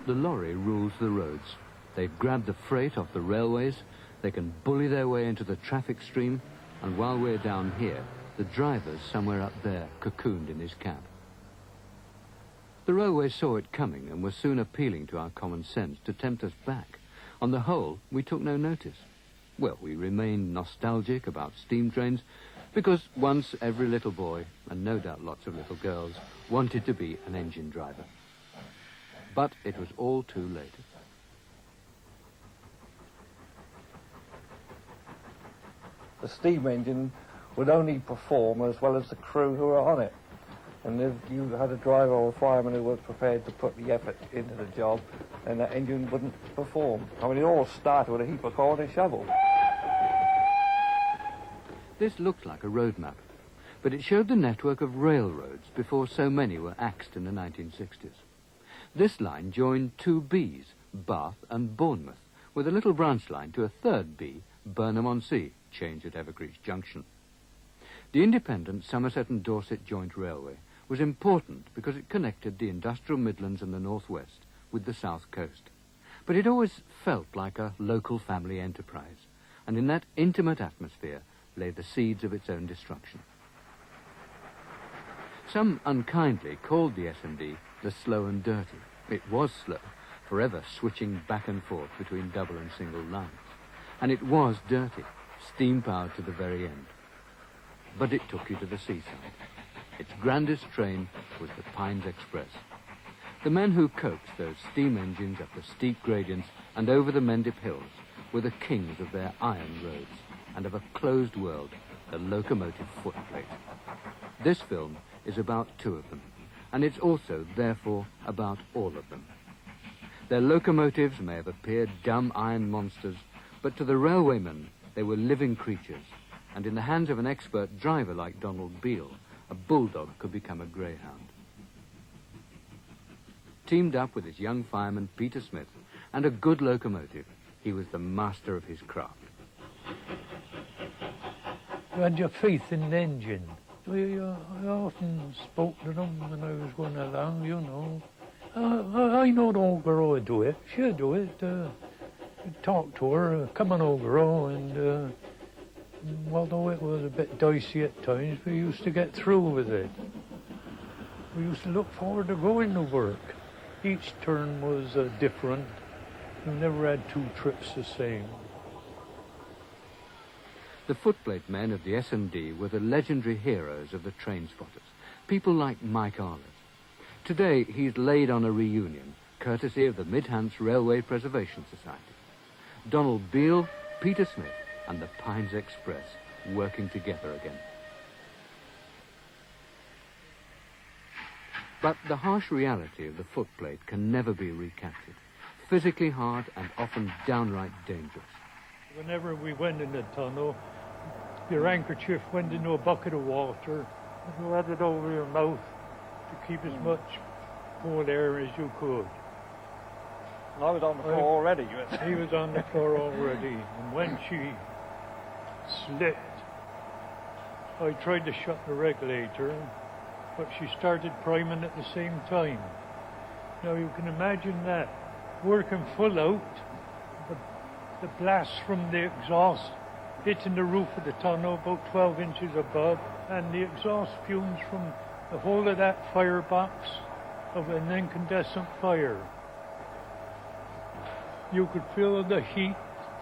The lorry rules the roads. They've grabbed the freight off the railways, they can bully their way into the traffic stream, and while we're down here, the driver's somewhere up there, cocooned in his cab. The railway saw it coming and was soon appealing to our common sense to tempt us back. On the whole, we took no notice. Well, we remained nostalgic about steam trains because once every little boy, and no doubt lots of little girls, wanted to be an engine driver. But it was all too late. The steam engine would only perform as well as the crew who were on it. And if you had a driver or a fireman who was prepared to put the effort into the job, then that engine wouldn't perform. I mean, it all started with a heap of coal and a shovel. This looked like a road map, but it showed the network of railroads before so many were axed in the 1960s. This line joined two Bs, Bath and Bournemouth, with a little branch line to a third B, Burnham-on-Sea, change at Evercreech Junction. The independent Somerset and Dorset Joint Railway was important because it connected the industrial Midlands and the northwest with the south coast. But it always felt like a local family enterprise, and in that intimate atmosphere lay the seeds of its own destruction. Some unkindly called the S&D the slow and dirty. It was slow, forever switching back and forth between double and single lines. And it was dirty, steam-powered to the very end. But it took you to the seaside. Its grandest train was the Pines Express. The men who coaxed those steam engines up the steep gradients and over the Mendip Hills were the kings of their iron roads and of a closed world, the locomotive footplate. This film is about two of them, and it's also, therefore, about all of them. Their locomotives may have appeared dumb iron monsters, but to the railwaymen they were living creatures, and in the hands of an expert driver like Donald Beale, a bulldog could become a greyhound. Teamed up with his young fireman Peter Smith and a good locomotive, he was the master of his craft. You had your faith in the engine. I often spoke to them when I was going along, you know. I know the old girl would do it. She'll do it. Talk to her, come on, old girl, and although it was a bit dicey at times, we used to get through with it. We used to look forward to going to work. Each turn was different. We never had two trips the same. The footplate men of the S&D were the legendary heroes of the train spotters, people like Mike Arlett. Today, he's laid on a reunion, courtesy of the Midhants Railway Preservation Society. Donald Beale, Peter Smith, and the Pines Express working together again. But the harsh reality of the footplate can never be recaptured. Physically hard and often downright dangerous. Whenever we went in the tunnel, your handkerchief went into a bucket of water, and you had it over your mouth to keep as much cold air as you could. I was on the floor already. He was on the floor already, and when she slipped, I tried to shut the regulator, but she started priming at the same time. Now you can imagine that, working full out, the blast from the exhaust hitting the roof of the tunnel about 12 inches above, and the exhaust fumes from the whole of that firebox of an incandescent fire. You could feel the heat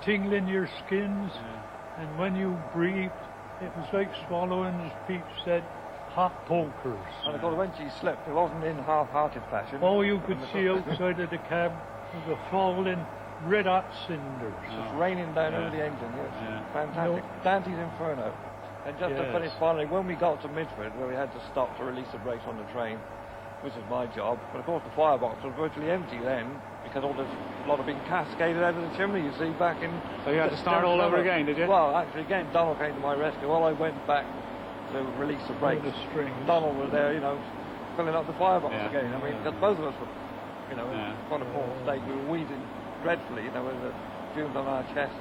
tingling your skins, and when you breathed, it was like swallowing, as Pete said, hot pokers. And of course, when she slept, it wasn't in half-hearted fashion. All you could see outside of the cab was a falling red-hot cinders. It's raining down over the engine, yes. Fantastic. Dante's Inferno. And just to finish finally, when we got to Midford, where we had to stop to release the brakes on the train, which is my job, but of course the firebox was virtually empty then, because all this lot had been cascaded out of the chimney, you see, back in... So you had to start all over again, did you? Well, actually, again, Donald came to my rescue. While I went back to release the brakes, Donald was there, you know, filling up the firebox again. I mean, because both of us were, you know, in quite a poor state. We were wheezing dreadfully, you know, with the fumes on our chest.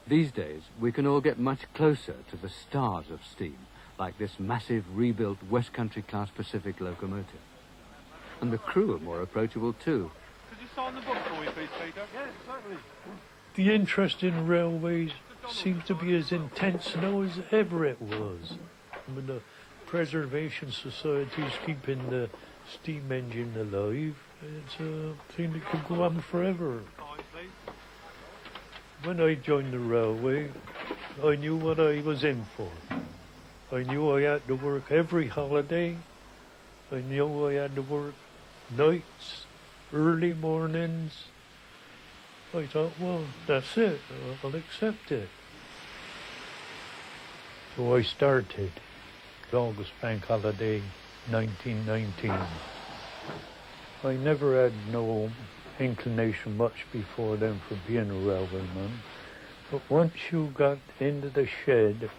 These days, we can all get much closer to the stars of steam, like this massive rebuilt West Country class Pacific locomotive. And the crew are more approachable too. Could you sign the book for me, please, Peter? Yes, certainly. The interest in railways seems to be as intense now as ever it was. I mean, the Preservation Society's keeping the steam engine alive. It's a thing that could go on forever. When I joined the railway, I knew what I was in for. I knew I had to work every holiday. I knew I had to work nights, early mornings. I thought, well, that's it. I'll accept it. So I started August Bank Holiday 1919. I never had no inclination much before then for being a railwayman. But once you got into the shed,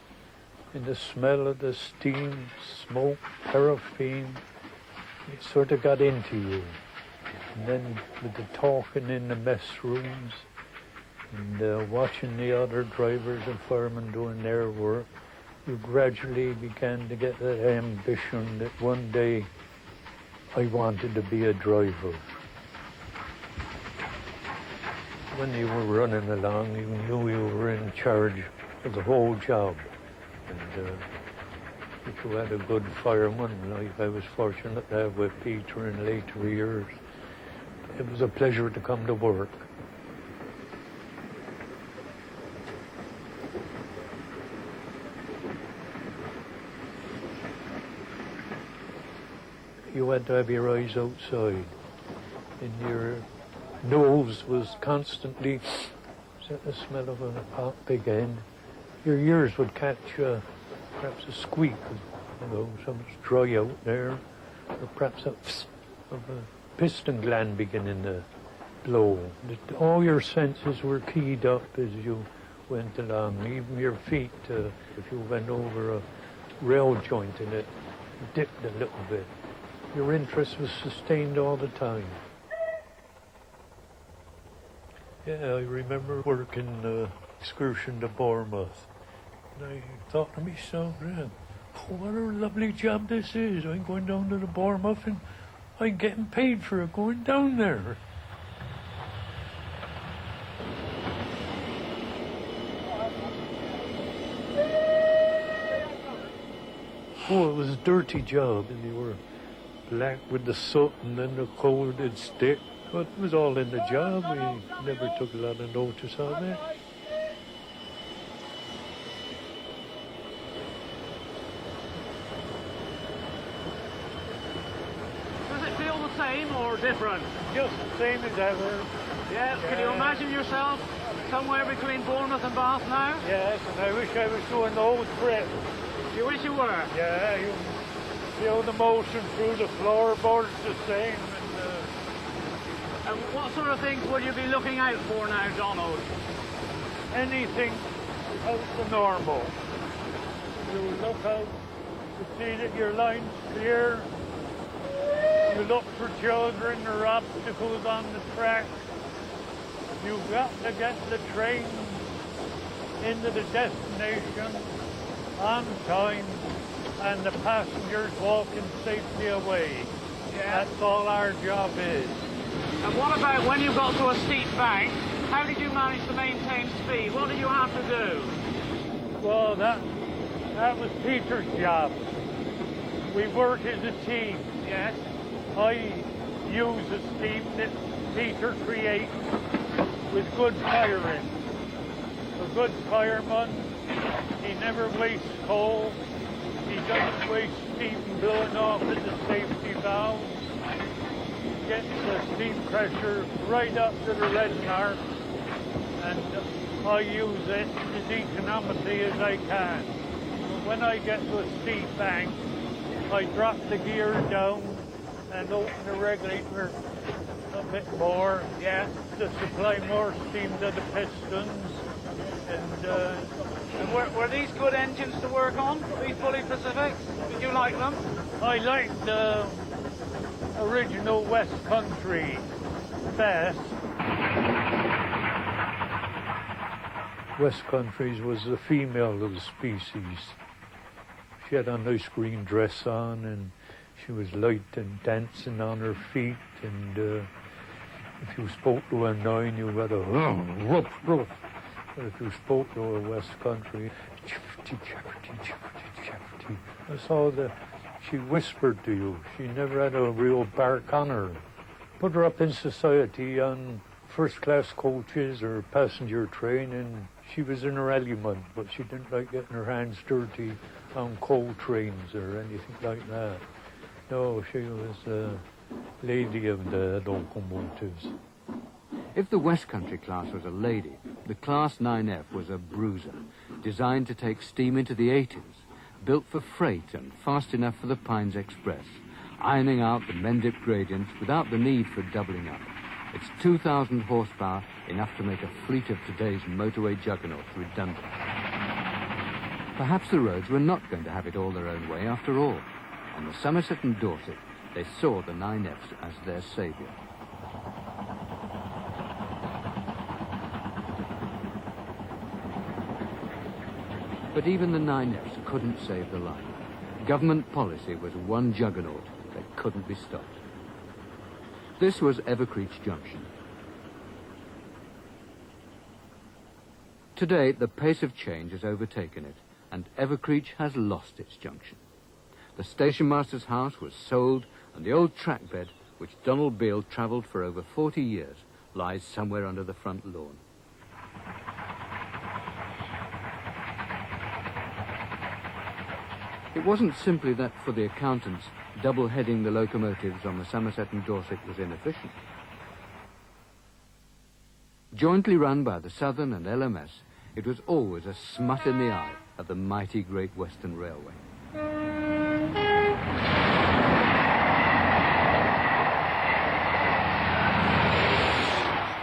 and the smell of the steam, smoke, paraffin, it sort of got into you. And then with the talking in the mess rooms, and watching the other drivers and firemen doing their work, you gradually began to get that ambition that one day I wanted to be a driver. When you were running along, you knew you were in charge of the whole job. And if you had a good fireman, like I was fortunate to have with Peter in later years, it was a pleasure to come to work. You had to have your eyes outside, and your nose was constantly the smell of a hot big end. Your ears would catch perhaps a squeak, something's dry out there, or perhaps a of a piston gland beginning to blow. All your senses were keyed up as you went along, even your feet. If you went over a rail joint and it dipped a little bit, your interest was sustained all the time. Yeah, I remember working excursion to Bournemouth. And I thought to myself, oh, what a lovely job this is. I'm going down to the Bournemouth and I'm getting paid for it going down there. Oh, it was a dirty job, and you were black with the soot, and then the coal did stick. But it was all in the job. We never took a lot of notice of it. Does it feel the same or different? Just the same as ever. Yeah. Can you imagine yourself somewhere between Bournemouth and Bath now? Yes, and I wish I was doing the whole trip. You wish you were? Yeah, you feel the motion through the floorboards the same. And what sort of things will you be looking out for now, Donald? Anything out the normal. You look out to see that your line's clear. You look for children or obstacles on the track. You've got to get the train into the destination on time and the passengers walking safely away. Yeah. That's all our job is. And what about when you got to a steep bank? How did you manage to maintain speed? What did you have to do? Well, that was Peter's job. We work as a team. Yes. I use the steam that Peter creates with good firing. A good fireman, he never wastes coal. He doesn't waste steam blowing off at the safety valve. Gets the steam pressure right up to the red mark, and I use it as economically as I can. When I get to a steep bank, I drop the gear down and open the regulator a bit more, yes, to supply more steam to the pistons. And were these good engines to work on, these Bully Pacifics? Did you like them? I like the original West Country best. West Country's was the female of the species. She had a nice green dress on, and She was light and dancing on her feet, and if you spoke to a 9, you got a woof, woof. But if you spoke to a West Country, chifty, chifty, chifty, chifty. That's all she whispered to you. She never had a real bark on her. Put her up in society on first-class coaches or passenger train, and she was in her element, but she didn't like getting her hands dirty on coal trains or anything like that. No, she was a lady of the locomotives. If the West Country class was a lady, the Class 9F was a bruiser, designed to take steam into the 80s, built for freight and fast enough for the Pines Express, ironing out the Mendip gradients without the need for doubling up. It's 2,000 horsepower, enough to make a fleet of today's motorway juggernauts redundant. Perhaps the roads were not going to have it all their own way after all. On the Somerset and Dorset, they saw the 9Fs as their saviour. But even the 9Fs couldn't save the line. Government policy was one juggernaut that couldn't be stopped. This was Evercreech Junction. Today, the pace of change has overtaken it, and Evercreech has lost its junction. The stationmaster's house was sold, and the old track bed, which Donald Beale travelled for over 40 years, lies somewhere under the front lawn. It wasn't simply that, for the accountants, double-heading the locomotives on the Somerset and Dorset was inefficient. Jointly run by the Southern and LMS, it was always a smut in the eye of the mighty Great Western Railway.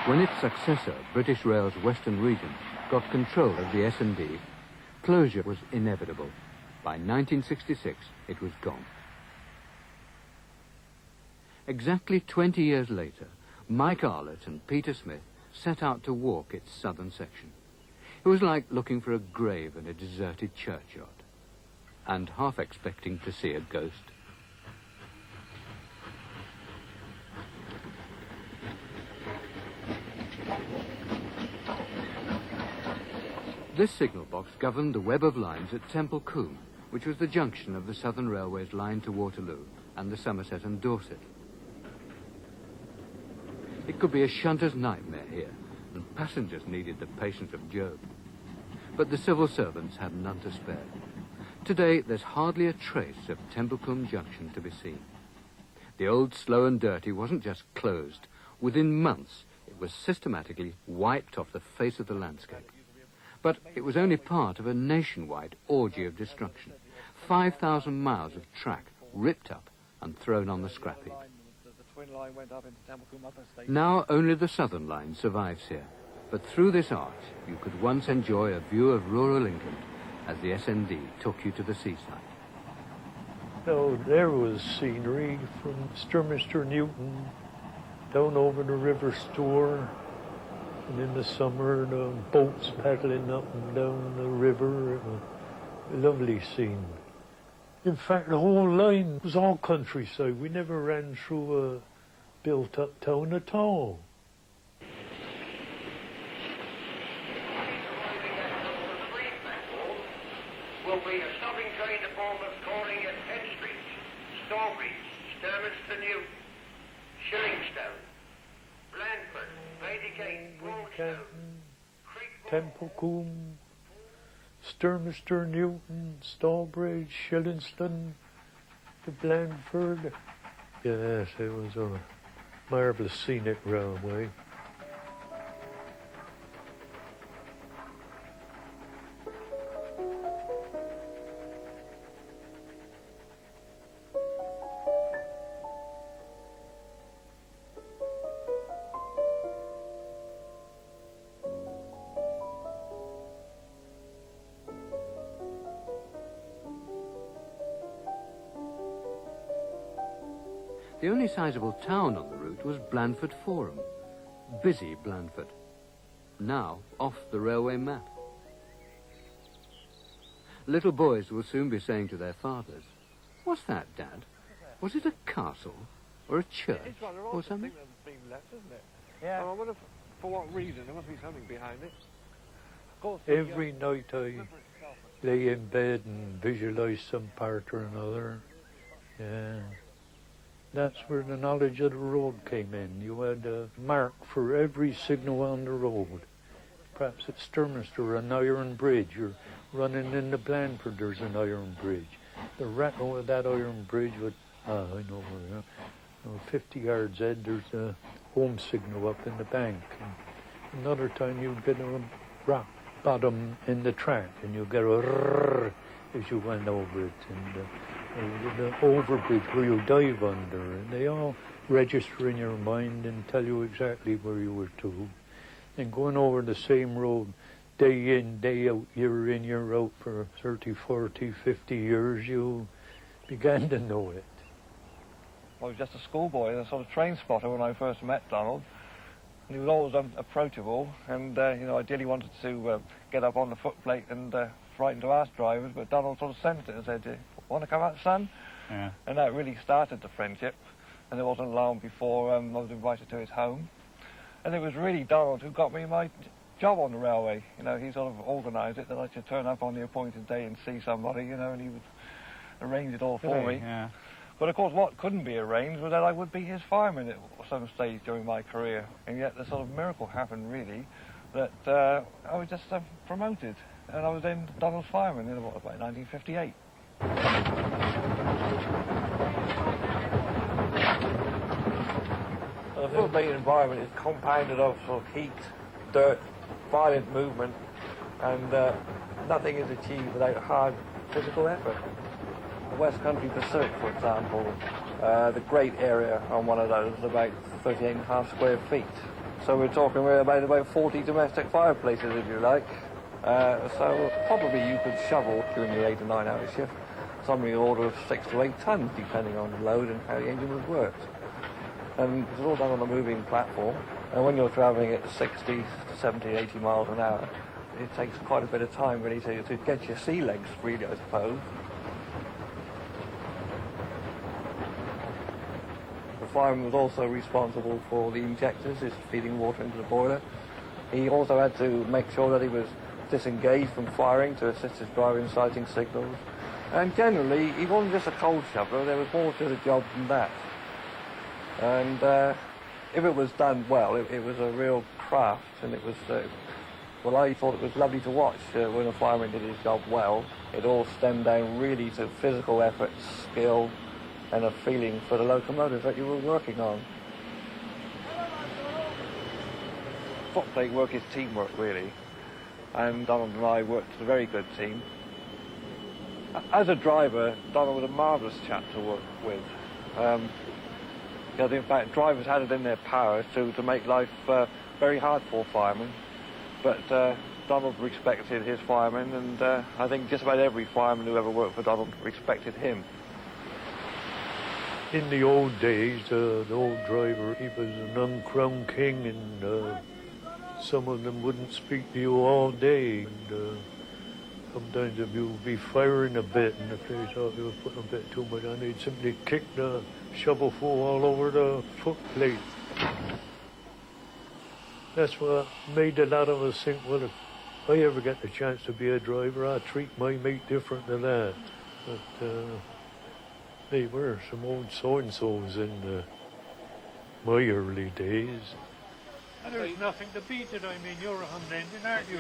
When its successor, British Rail's Western Region, got control of the S&D, closure was inevitable. By 1966, it was gone. Exactly 20 years later, Mike Arlett and Peter Smith set out to walk its southern section. It was like looking for a grave in a deserted churchyard, and half expecting to see a ghost. This signal box governed the web of lines at Temple Combe, which was the junction of the Southern Railway's line to Waterloo and the Somerset and Dorset. It could be a shunter's nightmare here, and passengers needed the patience of Job. But the civil servants had none to spare. Today, there's hardly a trace of Temple Combe Junction to be seen. The old Slow and Dirty wasn't just closed. Within months, it was systematically wiped off the face of the landscape. But it was only part of a nationwide orgy of destruction. 5,000 miles of track ripped up and thrown on the scrap heap. Now only the southern line survives here, but through this arch you could once enjoy a view of rural England as the S&D took you to the seaside. So there was scenery from Sturminster Newton down over the River Stour. And in the summer, the boats paddling up and down the river. It was a lovely scene. In fact, the whole line was all countryside. We never ran through a built-up town at all. Will be a stopping train to Bournemouth calling at Penn Street, Stourbridge, Sturminster Newton, Shillingstone, Blandford, Canton, Temple Combe, Sturminster Newton, Stourbridge, Shillingston, to Blandford. Yes, it was a marvellous scenic railway. The only sizable town on the route was Blandford Forum, busy Blandford, now off the railway map. Little boys will soon be saying to their fathers, "What's that, Dad?" Was it a castle or a church It's rather or odd to something? think that's been left, isn't it? Yeah. I wonder for what reason. There must be something behind it. Of course, Every night I lay in bed and visualise some part or another. Yeah. That's where the knowledge of the road came in. You had a mark for every signal on the road. Perhaps at Sturminster, an iron bridge. You're running into Blandford, there's an iron bridge. The rattle of that iron bridge would, I know where, 50 yards ahead, there's a home signal up in the bank. And another time you'd get a rock bottom in the track and you'd get a rrrr as you went over it. And the overbridge where you dive under, and they all register in your mind and tell you exactly where you were to. And going over the same road day in, day out, year in, year out for 30, 40, 50 years, you began to know it. I was just a schoolboy and a sort of train spotter when I first met Donald. And he was always approachable and, ideally wanted to get up on the footplate and frightened to ask drivers, but Donald sort of sensed it and said, "Want to come out, son?" Yeah. And that really started the friendship. And it wasn't long before I was invited to his home. And it was really Donald who got me my job on the railway. He sort of organised it that I should turn up on the appointed day and see somebody, and he would arrange it all for me. Yeah. But of course what couldn't be arranged was that I would be his fireman at some stage during my career. And yet the sort of miracle happened really that I was just promoted. And I was then Donald's fireman in about 1958. The footplate environment is compounded of sort of heat, dirt, violent movement, and nothing is achieved without hard physical effort. The West Country Pacific, for example, the great area on one of those is about 38.5 square feet. So we're talking about 40 domestic fireplaces, if you like. So probably you could shovel during your 8 or 9 hour shift something in the order of 6 to 8 tons, depending on the load and how the engine was worked. And it's all done on a moving platform. And when you're travelling at 60 to 70, 80 miles an hour, it takes quite a bit of time really to get your sea legs free, I suppose. The fireman was also responsible for the injectors, just feeding water into the boiler. He also had to make sure that he was disengaged from firing to assist his driver in sighting signals. And generally, he wasn't just a cold shoveler, there was more to the job than that. And if it was done well, it was a real craft, and it was, I thought it was lovely to watch when a fireman did his job well. It all stemmed down really to physical effort, skill, and a feeling for the locomotive that you were working on. Footplate work is teamwork, really, and Donald and I worked as a very good team. As a driver, Donald was a marvellous chap to work with. Because in fact, drivers had it in their power to make life very hard for firemen. But Donald respected his firemen, and I think just about every fireman who ever worked for Donald respected him. In the old days, the old driver, he was an uncrowned king, and some of them wouldn't speak to you all day. And, sometimes if you would be firing a bit, and if they thought you were putting a bit too much on, they'd simply kick the shovelful all over the footplate. That's what made a lot of us think, well, if I ever get the chance to be a driver, I'll treat my mate different than that. But they were some old so-and-sos in my early days. And there's nothing to beat it. I mean, you're on the engine, aren't you?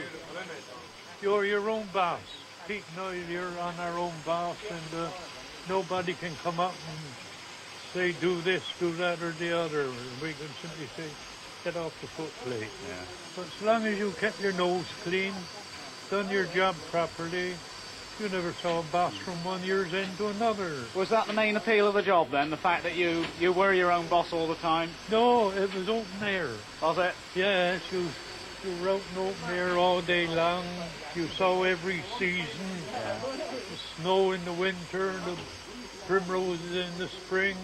You're your own boss. Pete and I, you're on our own boss, and nobody can come up and say, do this, do that, or the other. We can simply say, get off the footplate. Yeah. But as long as you kept your nose clean, done your job properly, you never saw a boss from one year's end to another. Was that the main appeal of the job then, the fact that you were your own boss all the time? No, it was open air. Was it? Yes, you were out in open air all day long. You saw every season. Yeah. The snow in the winter, the primroses in the spring,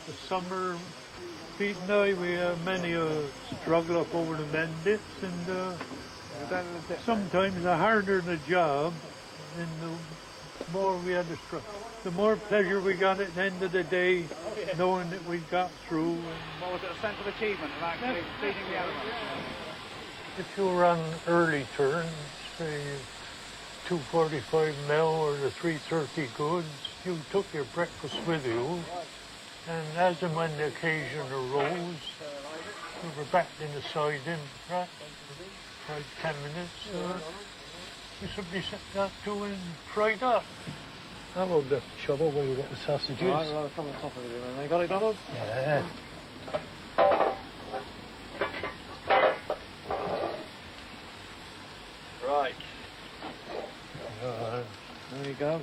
the summer. Pete and I, we had many a struggle up over the Mendits, and sometimes the harder the job, and the more we had to struggle. the more pleasure we got at the end of the day, knowing that we got through. And What was it, a sense of achievement of actually beating the elements? if you were on early turns, say 2:45 now or the 3:30 goods, you took your breakfast with you, and as and when the occasion arose, we were back in the siding, right? 5-10 minutes. You simply set that to and fried up. How about the shovel where you get the sausages? Right, well, come on top of it, and they got it, Donald? Yeah. Right. There you go.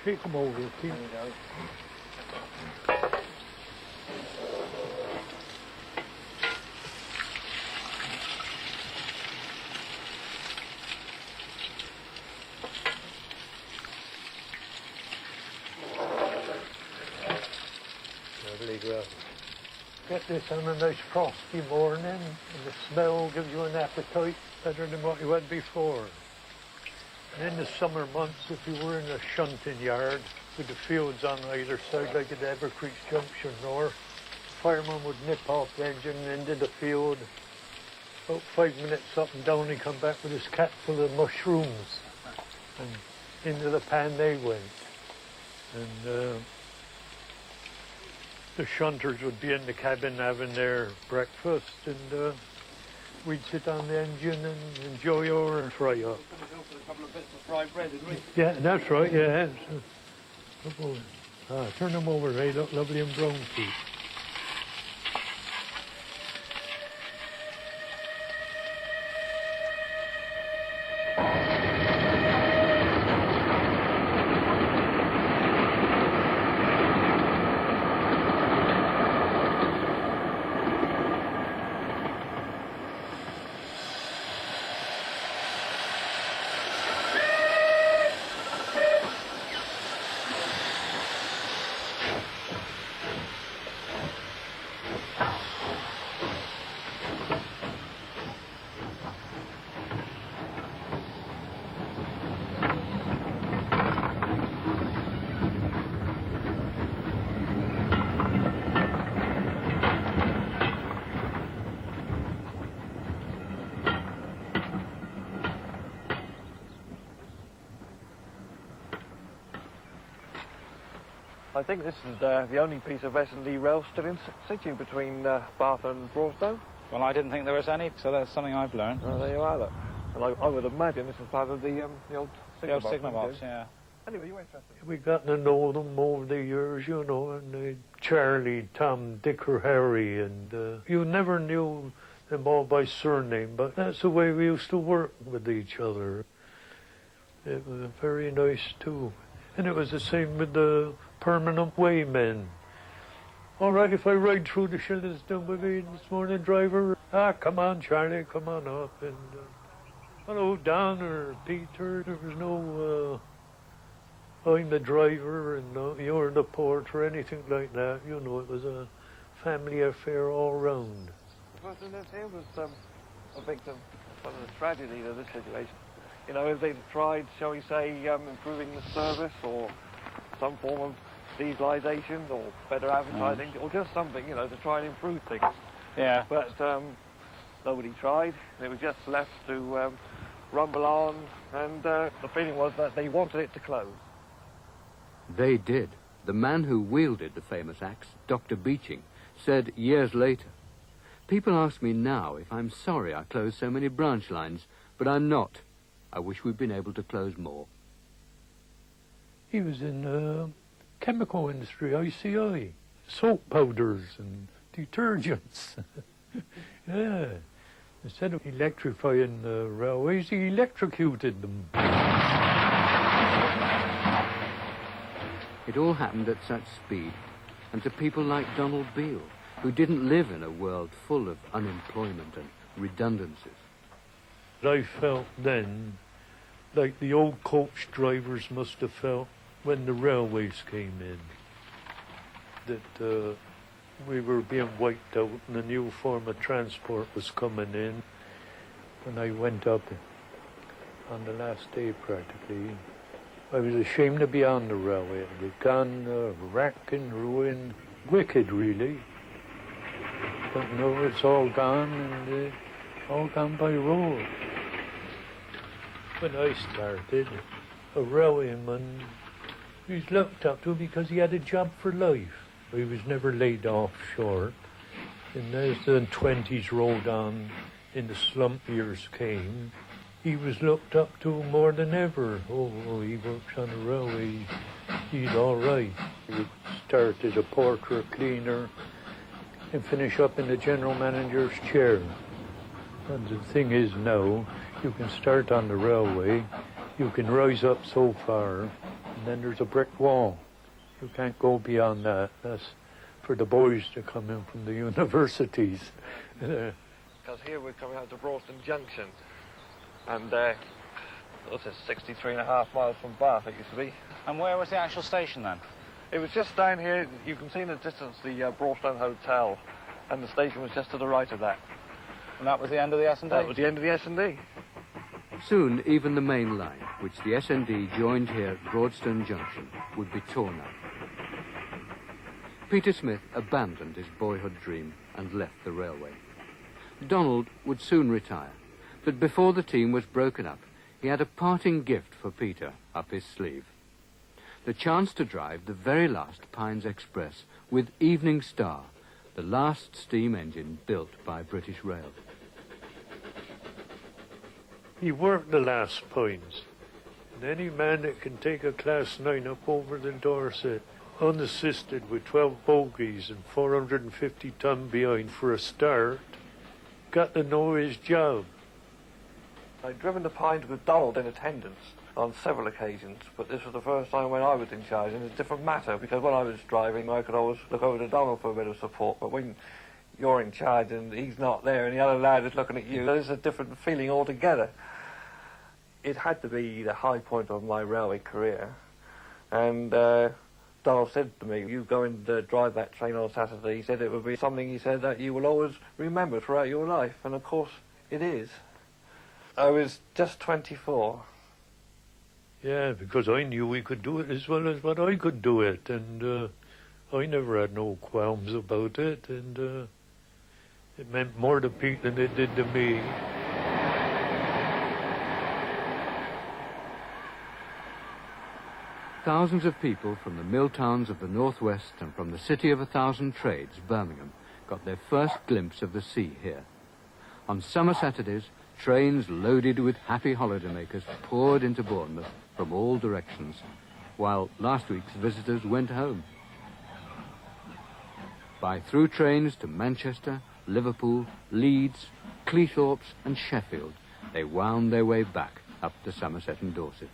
Shake them over, Keith. There you go. Lovely grub. Get this on a nice frosty morning, and the smell gives you an appetite better than what you had before. And in the summer months, if you were in a shunting yard with the fields on either side, like at Evercreech Junction, or the fireman would nip off the engine into the field. About 5 minutes up and down, he'd come back with his cap full of mushrooms, and into the pan they went. And the shunters would be in the cabin having their breakfast, and we'd sit on the engine and enjoy our fry up. A couple of bits of fried bread, didn't we? Yeah, that's right, yeah. Turn them over, they look lovely and brown too. I think this is the only piece of S&D rail still in situ between Bath and Broadstone. Well, I didn't think there was any, so that's something I've learned. Oh, there you are, look. And I would imagine this is part of the old signal box. Signal box, yeah. Anyway, you were interested. We got to know them over the years, you know, and Charlie, Tom, Dick or Harry, and you never knew them all by surname, but that's the way we used to work with each other. It was very nice too. And it was the same with the permanent waymen. All right, if I ride through the Shillingston with me this morning, driver? Come on, Charlie, come on up. And hello, Don or Peter. There was no, I'm the driver and you're the port or anything like that. You know, it was a family affair all round. The person that's here was a victim of the tragedy of this situation. You know, if they'd tried, shall we say, improving the service or some form of dieselisation or better advertising or just something, you know, to try and improve things. Yeah. But nobody tried. It was just left to rumble on, and the feeling was that they wanted it to close. They did. The man who wielded the famous axe, Dr. Beeching, said years later, "People ask me now if I'm sorry I closed so many branch lines, but I'm not. I wish we'd been able to close more." He was in the chemical industry, ICI, soap powders and detergents. Yeah. Instead of electrifying the railways, he electrocuted them. It all happened at such speed, and to people like Donald Beale, who didn't live in a world full of unemployment and redundancies. I felt then like the old coach drivers must have felt when the railways came in, that we were being wiped out and a new form of transport was coming in. when I went up on the last day practically. I was ashamed to be on the railway. It had gone rack and ruin, wicked really. But no, it's all gone, and all gone by road. When I started, a railwayman was looked up to because he had a job for life. He was never laid off short. And as the 20s rolled on and the slump years came, he was looked up to more than ever. Oh, he works on a railway, he's all right. He would start as a porter, a cleaner, and finish up in the general manager's chair. And the thing is now, you can start on the railway, you can rise up so far, and then there's a brick wall. You can't go beyond that. That's for the boys to come in from the universities. Because here we're coming out to Brook Junction, and what's it, 63.5 miles from Bath it used to be. And where was the actual station then? It was just down here. You can see in the distance the Broadstone Hotel, and the station was just to the right of that. And that was the end of the S&D? That was the end of the S&D. Soon, even the main line, which the S&D joined here at Broadstone Junction, would be torn up. Peter Smith abandoned his boyhood dream and left the railway. Donald would soon retire, but before the team was broken up, he had a parting gift for Peter up his sleeve. The chance to drive the very last Pines Express with Evening Star, the last steam engine built by British Rail. He worked the last Pines. And any man that can take a Class 9 up over the Dorset, unassisted with 12 bogies and 450 ton behind for a start, got to know his job. I'd driven the Pines with Donald in attendance on several occasions, but this was the first time when I was in charge, and it's a different matter, because when I was driving, I could always look over to Donald for a bit of support, but when you're in charge and he's not there and the other lad is looking at you, there's a different feeling altogether. It had to be the high point of my railway career, and Donald said to me, you go and drive that train on Saturday. He said it would be something, he said, that you will always remember throughout your life, and of course it is. I was just 24. Yeah, because I knew we could do it as well as what I could do it, and I never had no qualms about it, and it meant more to Pete than it did to me. Thousands of people from the mill towns of the northwest and from the city of 1,000 trades, Birmingham, got their first glimpse of the sea here. On summer Saturdays, trains loaded with happy holidaymakers poured into Bournemouth from all directions, while last week's visitors went home. By through trains to Manchester, Liverpool, Leeds, Cleethorpes and Sheffield, they wound their way back up to Somerset and Dorset.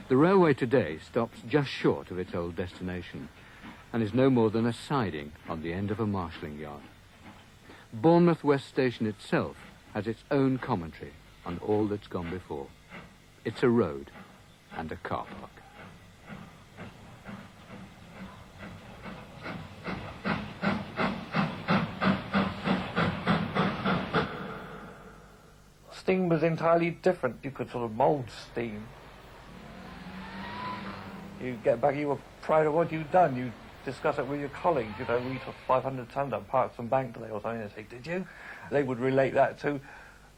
The railway today stops just short of its old destination and is no more than a siding on the end of a marshalling yard. Bournemouth West Station itself has its own commentary on all that's gone before. It's a road and a car park. Steam was entirely different. You could sort of mould steam. You get back, you were proud of what you'd done. You discuss it with your colleagues. You know, we took 500 tons up Parks and Bank today or something. They say, did you? They would relate that to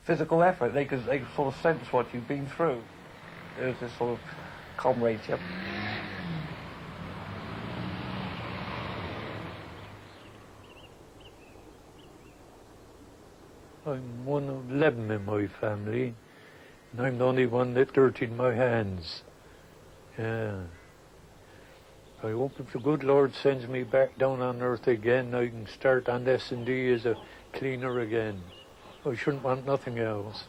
physical effort. They could sort of sense what you've been through. There was this sort of comradeship. I'm one of 11 in my family, and I'm the only one that dirtied my hands. Yeah. I hope if the good Lord sends me back down on earth again, I can start on S&D as a cleaner again. I shouldn't want nothing else.